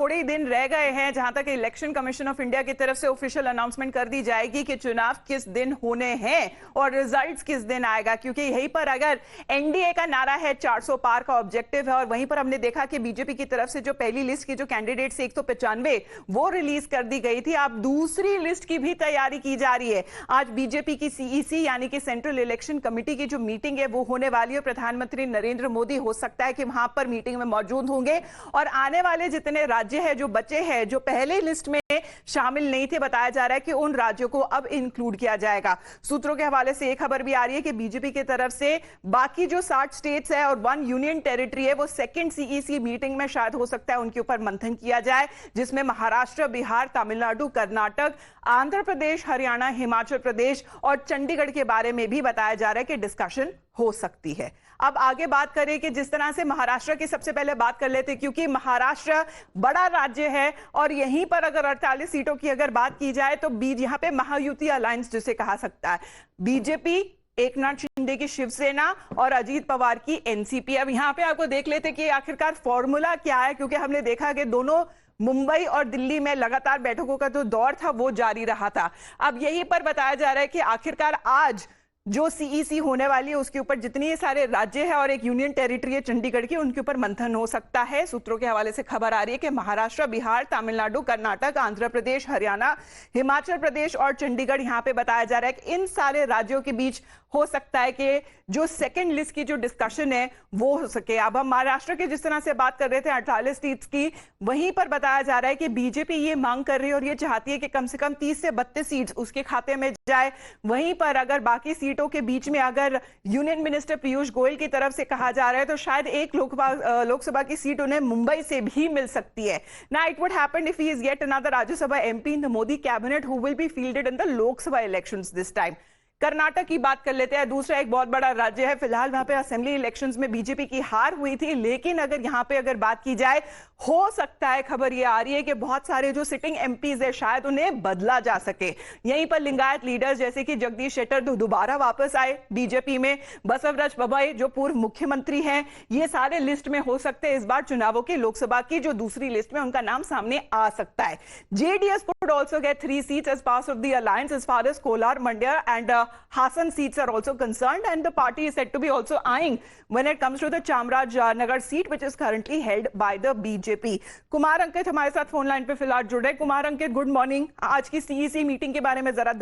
थोड़े ही दिन रह गए हैं जहां तक इलेक्शन कमीशन ऑफ इंडिया की तरफ से ऑफिशियल अनाउंसमेंट कर दी जाएगी कि चुनाव किस दिन होने हैं और रिजल्ट्स किस दिन आएगा, क्योंकि यहीं पर अगर एनडीए का नारा है 400 पार का ऑब्जेक्टिव है और वहीं पर हमने देखा कि बीजेपी की तरफ से जो पहली लिस्ट की जो कैंडिडेट्स 195 वो रिलीज कर दी गई थी, अब दूसरी लिस्ट की भी तैयारी की जा रही है। आज बीजेपी की सीईसी यानी कि सेंट्रल इलेक्शन कमेटी की जो मीटिंग है वो होने वाली है। प्रधानमंत्री नरेंद्र मोदी हो सकता है कि वहां पर मीटिंग में मौजूद होंगे और आने वाले जितने राज्य हैं जो बचे हैं, जो पहले लिस्ट में शामिल नहीं थे, बताया जा रहा है कि उन राज्यों को अब इंक्लूड किया जाएगा। सूत्रों के हवाले से एक खबर भी आ रही है कि बीजेपी की तरफ से बाकी जो 60 स्टेट्स है और 1 यूनियन टेरिटरी है वो सेकंड सीईसी मीटिंग में शायद हो सकता है उनके ऊपर मंथन किया जाए, जिसमें महाराष्ट्र, बिहार, तमिलनाडु, कर्नाटक, आंध्र प्रदेश, हरियाणा, हिमाचल प्रदेश और चंडीगढ़ के बारे में भी बताया जा रहा है कि डिस्कशन हो सकती है। अब आगे बात करें कि जिस तरह से महाराष्ट्र की सबसे पहले बात कर लेते, क्योंकि महाराष्ट्र बड़ा राज्य है और यहीं पर अगर 48 सीटों की अगर बात की जाए तो यहां पे महायुति अलायंस जिसे कहा सकता है, बीजेपी, एकनाथ शिंदे की शिवसेना और अजीत पवार की एनसीपी। अब यहां पे आपको देख लेते कि आखिरकार फॉर्मूला क्या है, क्योंकि हमने देखा कि दोनों मुंबई और दिल्ली में लगातार बैठकों का जो दौर था वो जारी रहा था। अब यहीं पर बताया जा रहा है कि आखिरकार आज जो सीईसी होने वाली है उसके ऊपर जितने सारे राज्य है और एक यूनियन टेरिटरी है चंडीगढ़ की, उनके ऊपर मंथन हो सकता है। सूत्रों के हवाले से खबर आ रही है कि महाराष्ट्र, बिहार, तमिलनाडु, कर्नाटक, आंध्र प्रदेश, हरियाणा, हिमाचल प्रदेश और चंडीगढ़, यहां पे बताया जा रहा है कि इन सारे राज्यों के बीच हो सकता है कि जो सेकंड लिस्ट की जो डिस्कशन है वो हो सके। अब हम महाराष्ट्र की जिस तरह से बात कर रहे थे 48 सीट्स की, वहीं पर बताया जा रहा है कि बीजेपी ये मांग कर रही है और ये चाहती है कि कम से कम 30 से 32 सीट्स उसके खाते में जाए। वहीं पर अगर बाकी सीटों के बीच में अगर यूनियन मिनिस्टर पीयूष गोयल की तरफ से कहा जा रहा है तो शायद एक लोकसभा की सीट उन्हें मुंबई से भी मिल सकती है। Now it would happen if he is yet another Rajya Sabha MP in the Modi cabinet who will be fielded in the Lok Sabha elections this time. Karnataka की बात कर लेते हैं, दूसरा एक बहुत बड़ा राज्य है। फिलहाल वहां पे असेंबली इलेक्शंस में बीजेपी की हार हुई थी, लेकिन अगर यहां पे अगर बात की जाए, हो सकता है, खबर ये आ रही है कि बहुत सारे जो सिटिंग एमपीज है शायद उन्हें बदला जा सके। यहीं पर लिंगायत लीडर्स जैसे कि जगदीश शेट्टर दोबारा वापस आए बीजेपी में, बसवराज बॉम्मई जो पूर्व मुख्यमंत्री हैं, ये सारे लिस्ट में हो सकते हैं। इस बार चुनावों की लोकसभा की जो दूसरी लिस्ट में उनका नाम सामने आ सकता है। JDS could also get 3 seats as part of the alliance as far as Kolar, Mandya and Hassan seats are also concerned, and the party is said to be also eyeing when it comes to the Chamarajanagar seat which is currently held by the BJP. Kumar Ankit हमारे साथ phone line पे फिलहाल जुड़े। Kumar Ankit, good morning. आज की CEC meeting के बारे में जरा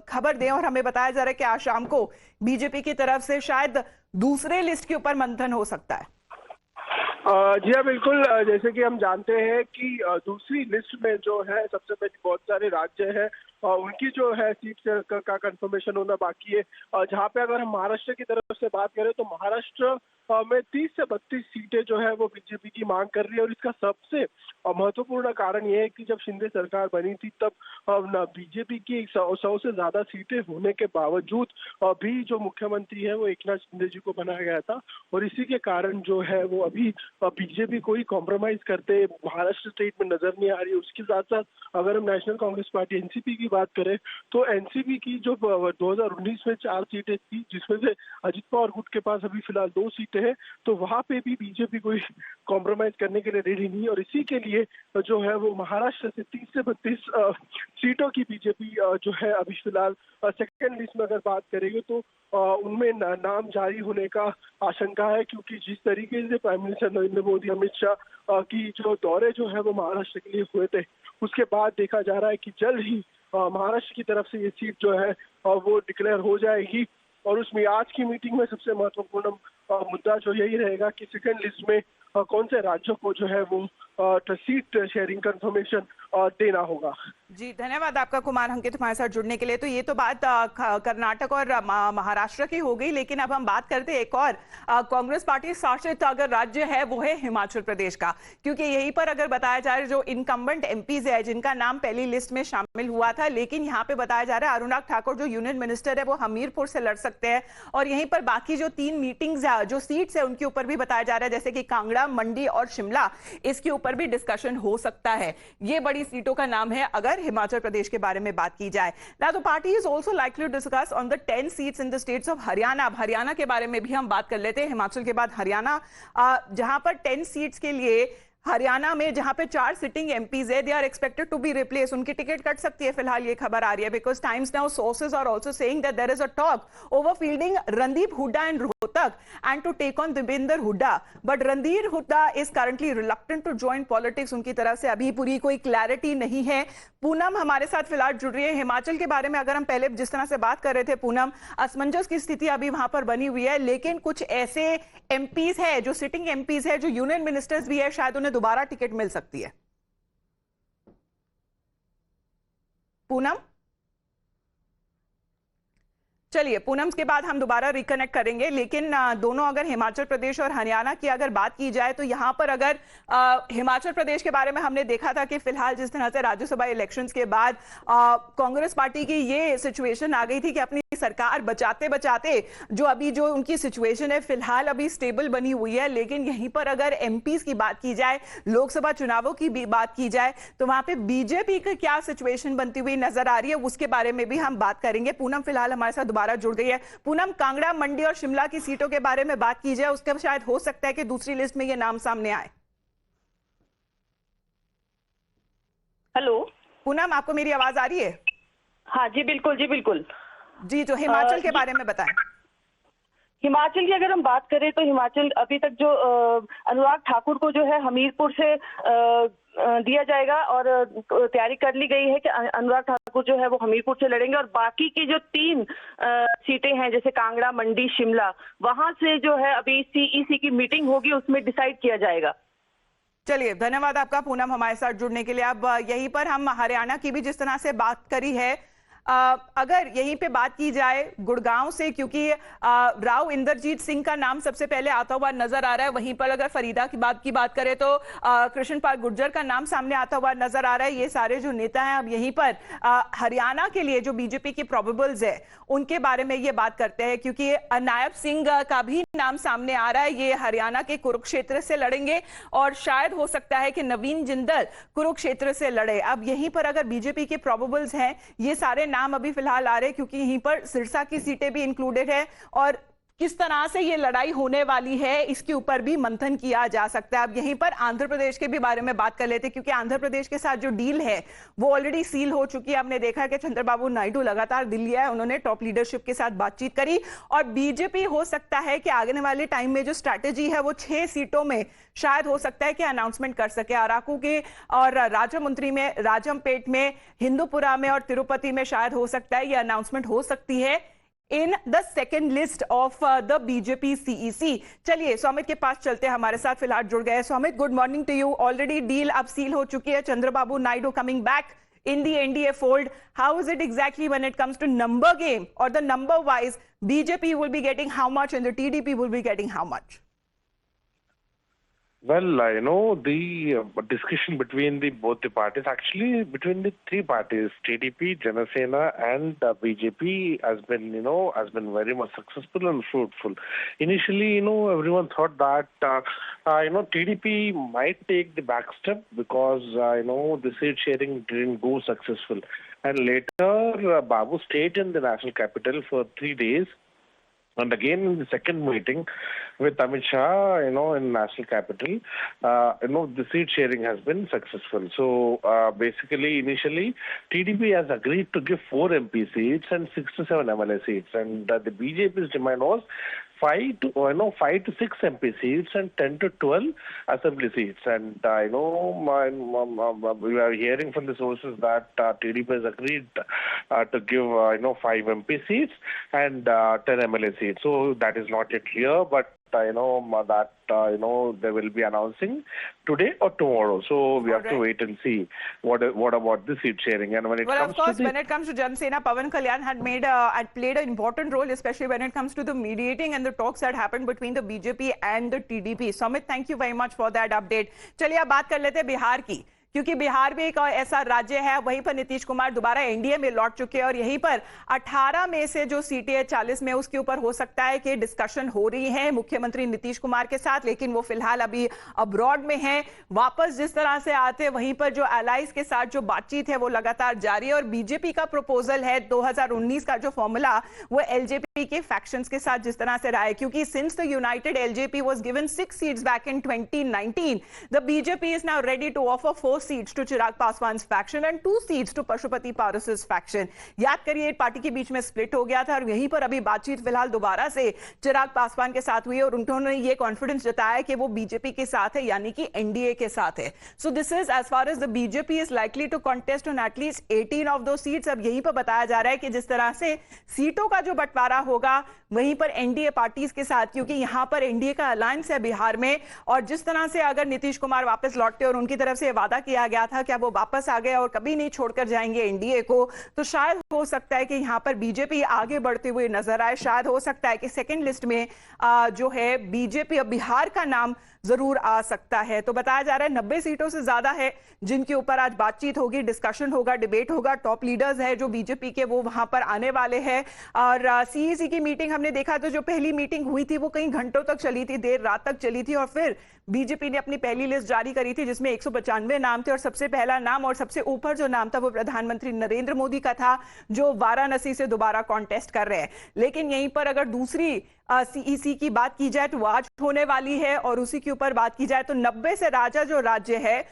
खबर दें, और हमें बताया जा रहा है कि आज शाम को बीजेपी की तरफ से शायद दूसरे लिस्ट के ऊपर मंथन हो सकता है। जी हाँ, बिल्कुल। जैसे कि हम जानते हैं कि दूसरी लिस्ट में जो है सबसे पहले बहुत सारे राज्य हैं उनकी जो है सीट का कंफर्मेशन होना बाकी है। जहाँ पे अगर हम महाराष्ट्र की तरफ से बात करें तो महाराष्ट्र में 30 से 32 सीटें जो है वो बीजेपी की मांग कर रही है, और इसका सबसे महत्वपूर्ण कारण ये है कि जब शिंदे सरकार बनी थी तब बीजेपी की 100 से ज्यादा सीटें होने के बावजूद भी जो मुख्यमंत्री है वो एकनाथ शिंदे जी को बनाया गया था, और इसी के कारण जो है वो अभी बीजेपी कोई कॉम्प्रोमाइज करते महाराष्ट्र स्टेट में नजर नहीं आ रही है। उसके साथ साथ अगर हम नेशनल कांग्रेस पार्टी एनसीपी की बात करें तो एनसीपी की जो 2019 में 4 सीटें थी, जिसमें से अजित पवार गुट के पास अभी फिलहाल 2 सीटें हैं, तो वहां पे भी बीजेपी कोई कॉम्प्रोमाइज करने के लिए रेडी नहीं है, और इसी के लिए जो है वो महाराष्ट्र से 30 से 32 सीटों की बीजेपी जो है अभी फिलहाल सेकेंड लिस्ट में अगर बात करेंगे तो उनमें नाम जारी होने का आशंका है, क्योंकि जिस तरीके से प्राइम मिनिस्टर नरेंद्र मोदी, अमित शाह की जो दौरे जो है वो महाराष्ट्र के लिए हुए थे, उसके बाद देखा जा रहा है कि जल्द ही महाराष्ट्र की तरफ से ये सीट जो है वो डिक्लेयर हो जाएगी। और उसमें आज की मीटिंग में सबसे महत्वपूर्ण मुद्दा जो यही रहेगा कि सेकंड लिस्ट में कौन से राज्यों को जो है वो सीट शेयरिंग कंफर्मेशन देना होगा। जी धन्यवाद आपका कुमार अंकित हमारे साथ जुड़ने के लिए। तो ये तो बात कर्नाटक और महाराष्ट्र की हो गई, लेकिन अब हम बात करते हैं एक और कांग्रेस पार्टी शासित अगर राज्य है वो है हिमाचल प्रदेश का, क्योंकि यहीं पर अगर बताया जा रहा है जो इनकम्बेंट एमपीज है जिनका नाम पहली लिस्ट में शामिल हुआ था, लेकिन यहाँ पे बताया जा रहा है अनुराग ठाकुर जो यूनियन मिनिस्टर है वो हमीरपुर से लड़ सकते हैं, और यहीं पर बाकी जो 3 मीटिंग्स जो सीट्स है उनके ऊपर भी बताया जा रहा है जैसे कि कांगड़ा, मंडी और शिमला, इसके ऊपर भी डिस्कशन हो सकता है। ये बड़ी सीटों का नाम है अगर हिमाचल प्रदेश के बारे में बात की जाए। Now the party is also likely to discuss on the 10 seats in the states of Haryana. अब हरियाणा के बारे में भी हम बात कर लेते हैं, हिमाचल के बाद हरियाणा, जहां पर 10 सीट्स के लिए हरियाणा में जहां पे 4 सिटिंग एमपीज है, they are expected to be replace, उनकी टिकट कट सकती है, फिलहाल ये खबर आ रही है, because Times Now sources are also saying that there is a talk over fielding Randeep Hooda and Rohtak and to take on Devendra Hooda, but Randeep Hooda is currently reluctant to join politics, उनकी तरफ से अभी पूरी कोई क्लैरिटी नहीं है। पूनम हमारे साथ फिलहाल जुड़ रही है। हिमाचल के बारे में अगर हम पहले जिस तरह से बात कर रहे थे पूनम, असमंजस की स्थिति अभी वहां पर बनी हुई है, लेकिन कुछ ऐसे एमपीज है जो सिटिंग एमपीज है, जो यूनियन मिनिस्टर्स भी है, शायद उन्हें दोबारा टिकट मिल सकती है। पूनम, चलिए पूनम के बाद हम दोबारा रिकनेक्ट करेंगे, लेकिन दोनों अगर हिमाचल प्रदेश और हरियाणा की अगर बात की जाए तो यहां पर अगर हिमाचल प्रदेश के बारे में हमने देखा था कि फिलहाल जिस तरह से राज्यसभा इलेक्शंस के बाद कांग्रेस पार्टी की ये सिचुएशन आ गई थी कि अपनी सरकार बचाते बचाते जो उनकी सिचुएशन है फिलहाल अभी स्टेबल बनी हुई है, लेकिन यहीं पर अगर एमपीज की बात की जाए, लोकसभा चुनावों की भी बात की जाए, तो वहां पे बीजेपी की क्या सिचुएशन बनती हुई नजर आ रही है, उसके बारे में भी हम बात करेंगे। पूनम फिलहाल हमारे साथ दोबारा जुड़ गई है। पूनम, कांगड़ा, मंडी और शिमला की सीटों के बारे में बात की जाए, उसके शायद हो सकता है कि दूसरी लिस्ट में ये नाम सामने आए। हेलो पूनम, आपको मेरी आवाज आ रही है? हाँ जी बिल्कुल, जी बिल्कुल जी। तो हिमाचल के बारे में बताएं। हिमाचल की अगर हम बात करें तो हिमाचल अभी तक जो अनुराग ठाकुर को जो है हमीरपुर से दिया जाएगा और तैयारी कर ली गई है कि अनुराग ठाकुर जो है वो हमीरपुर से लड़ेंगे, और बाकी की जो 3 सीटें हैं जैसे कांगड़ा, मंडी, शिमला, वहां से जो है अभी सीईसी की मीटिंग होगी, उसमें डिसाइड किया जाएगा। चलिए, धन्यवाद आपका पूनम हमारे साथ जुड़ने के लिए। अब यहीं पर हम हरियाणा की भी जिस तरह से बात करी है, अगर यहीं पे बात की जाए गुड़गांव से, क्योंकि राव इंद्रजीत सिंह का नाम सबसे पहले आता हुआ नजर आ रहा है, वहीं पर अगर फरीदा की बात करें तो कृष्ण पाल गुर्जर का नाम सामने आता हुआ नजर आ रहा है। ये सारे जो नेता हैं, अब यहीं पर हरियाणा के लिए जो बीजेपी की प्रोबेबल्स है उनके बारे में ये बात करते हैं, क्योंकि नायब सिंह का भी नाम सामने आ रहा है। ये हरियाणा के कुरुक्षेत्र से लड़ेंगे और शायद हो सकता है कि नवीन जिंदल कुरुक्षेत्र से लड़े। अब यहीं पर अगर बीजेपी के प्रोबेबल्स हैं, ये सारे नाम अभी फिलहाल आ रहे हैं, क्योंकि यहीं पर सिरसा की सीटें भी इंक्लूडेड है और किस तरह से ये लड़ाई होने वाली है इसके ऊपर भी मंथन किया जा सकता है। अब यहीं पर आंध्र प्रदेश के भी बारे में बात कर लेते हैं, क्योंकि आंध्र प्रदेश के साथ जो डील है वो ऑलरेडी सील हो चुकी है। हमने देखा कि चंद्रबाबू नायडू लगातार दिल्ली आए, उन्होंने टॉप लीडरशिप के साथ बातचीत करी और बीजेपी हो सकता है कि आगे वाले टाइम में जो स्ट्रैटेजी है वो 6 सीटों में शायद हो सकता है कि अनाउंसमेंट कर सके। अराकू के और राजमुंद्री में, राजमपेट में, हिंदूपुरा में और तिरुपति में शायद हो सकता है ये अनाउंसमेंट हो सकती है in the second list of the BJP CEC. चलिए सौमित के पास चलते हैं, हमारे साथ फिलहाल जुड़ गए। Saumit, good morning to you. Already deal अब सील हो चुकी है, Chandrababu Naidu coming back in the NDA fold. How is it exactly when it comes to number game or the number wise? BJP will be getting how much and the TDP will be getting how much? Well, the discussion between both the parties, actually between the 3 parties, TDP, Janasena and BJP has been very much successful and fruitful. Initially, everyone thought that, TDP might take the back step because, the seat sharing didn't go successful. And later, Babu stayed in the national capital for 3 days. And again, in the second meeting with Amit Shah, in national capital, the seat sharing has been successful. So basically, initially, TDP has agreed to give 4 MP seats and 6 to 7 MLA seats. And the BJP's demand was 5 to 6 MP seats and 10 to 12 assembly seats. And we are hearing from the sources that TDP has agreed to give 5 MP seats and 10 MLA seats. So that is not yet clear, but they will be announcing today or tomorrow. So we have to wait and see what about the seat sharing. And when it comes when it comes to Janasena, Pawan Kalyan had played an important role, especially when it comes to the mediating and the talks that happened between the BJP and the TDP. Sumit, thank you very much for that update. चलिए अब बात कर लेते हैं बिहार की, क्योंकि बिहार भी एक ऐसा राज्य है, वहीं पर नीतीश कुमार दोबारा एनडीए में लौट चुके हैं और यहीं पर 18 में से जो सीटें है 40 में, उसके ऊपर हो सकता है कि डिस्कशन हो रही है मुख्यमंत्री नीतीश कुमार के साथ, लेकिन वो फिलहाल अभी अब्रॉड में है। वापस जिस तरह से आते वहीं पर जो एलाइज के साथ जो बातचीत है वो लगातार जारी है और बीजेपी का प्रपोजल है 2019 का जो फॉर्मूला वो एलजेपी के फैक्शंस के साथ जिस तरह से रहा है, क्योंकि since the united LJP was given 6 seats back in 2019, the BJP is now ready to offer 4 seats to Chirag Paswan's faction and 2 seats to Pashupati Paras's faction. याद करिए पार्टी के बीच में स्प्लिट हो गया था और यहीं पर अभी बातचीत फिलहाल दोबारा से चिराग पासवान के साथ हुई और उन्होंने ये कॉन्फिडेंस जताया कि वो बीजेपी के साथ है, यानी कि एनडीए के साथ है। So this is as far as the BJP is likely to contest on at least 18 of दो सीट्स। अब यहीं पर बताया जा रहा है कि जिस तरह से सीटों का जो बंटवारा होगा वहीं पर एनडीए पार्टीज के साथ, क्योंकि यहां पर एनडीए का अलायंस है बिहार में, और जिस तरह से अगर नीतीश कुमार वापस लौटते और उनकी तरफ से वादा किया गया था कि वो वापस आ गए और कभी नहीं छोड़कर जाएंगे एनडीए को, तो शायद हो सकता है कि यहां पर बीजेपी आगे बढ़ते हुए नजर आए। शायद हो सकता है कि सेकेंड लिस्ट में जो है बीजेपी बिहार का नाम जरूर आ सकता है। तो बताया जा रहा है 90 सीटों से ज्यादा है जिनके ऊपर आज बातचीत होगी, डिस्कशन होगा, डिबेट होगा। टॉप लीडर्स है जो बीजेपी के वो वहां पर आने वाले हैं। और सीईसी की मीटिंग हमने देखा तो जो पहली मीटिंग हुई थी वो कई घंटों तक चली थी, देर रात तक चली थी और फिर बीजेपी ने अपनी पहली लिस्ट जारी करी थी जिसमें 195 नाम थे और सबसे पहला नाम और सबसे ऊपर जो नाम था वो प्रधानमंत्री नरेंद्र मोदी का था, जो वाराणसी से दोबारा कॉन्टेस्ट कर रहे हैं। लेकिन यहीं पर अगर दूसरी सीईसी की बात की जाए तो आज होने वाली है और उसी के ऊपर बात की जाए तो 90 से राजा जो राज्य है,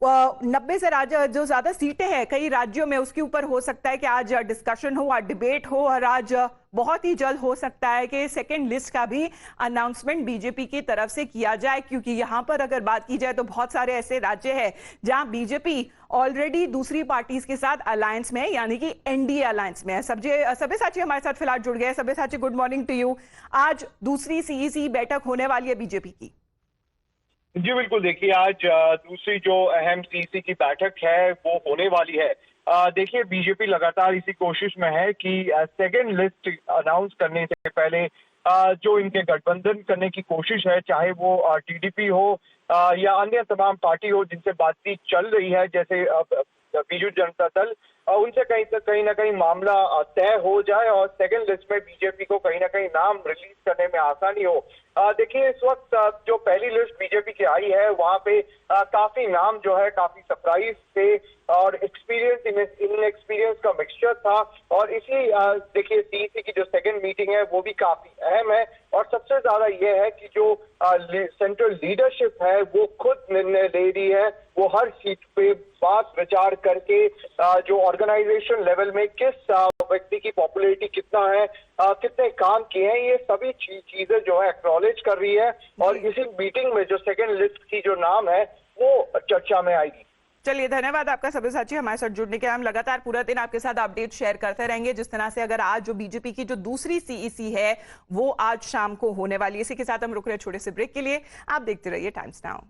90 से राज्य जो ज्यादा सीटें हैं कई राज्यों में, उसके ऊपर हो सकता है कि आज डिस्कशन हो, आज डिबेट हो और आज बहुत ही जल्द हो सकता है कि सेकेंड लिस्ट का भी अनाउंसमेंट बीजेपी की तरफ से किया जाए, क्योंकि यहां पर अगर बात की जाए तो बहुत सारे ऐसे राज्य हैं जहां बीजेपी ऑलरेडी दूसरी पार्टीज के साथ अलायंस में है, यानी कि एनडीए अलायंस में है। सब्यसाची हमारे साथ फिलहाल जुड़ गए। Sabyasachi, good morning to you. आज दूसरी सीईसी बैठक होने वाली है बीजेपी की। जी बिल्कुल, देखिए आज दूसरी जो अहम सीईसी की बैठक है वो होने वाली है। देखिए बीजेपी लगातार इसी कोशिश में है कि सेकेंड लिस्ट अनाउंस करने से पहले जो इनके गठबंधन करने की कोशिश है, चाहे वो टीडीपी हो या अन्य तमाम पार्टी हो जिनसे बातचीत चल रही है, जैसे बीजू जनता दल, उनसे कहीं ना कहीं मामला तय हो जाए और सेकेंड लिस्ट में बीजेपी को कहीं ना कहीं नाम रिलीज करने में आसानी हो। देखिए इस वक्त जो पहली लिस्ट बीजेपी की आई है वहां पे काफी नाम जो है काफी सरप्राइज थे और इनएक्सपीरियंस का मिक्सचर था और इसी देखिए सीईसी की जो सेकंड मीटिंग है वो भी काफी अहम है और सबसे ज्यादा ये है कि जो सेंट्रल लीडरशिप है वो खुद निर्णय ले रही है, वो हर सीट पे बात विचार करके जो ऑर्गेनाइजेशन लेवल में किस व्यक्ति की पॉपुलैरिटी कितना है, कितने काम किए हैं, ये सभी चीजें जो है एक्नॉलेज कर रही है और इसी मीटिंग में जो सेकंड लिस्ट की जो नाम है वो चर्चा में आएगी। चलिए, धन्यवाद आपका सब्यसाची हमारे साथ जुड़ने के। हम लगातार पूरा दिन आपके साथ अपडेट शेयर करते रहेंगे। जिस तरह से अगर आज जो बीजेपी की जो दूसरी सीईसी है वो आज शाम को होने वाली है। इसी के साथ हम रुक रहे छोटे से ब्रेक के लिए। आप देखते रहिए टाइम्स नाउ।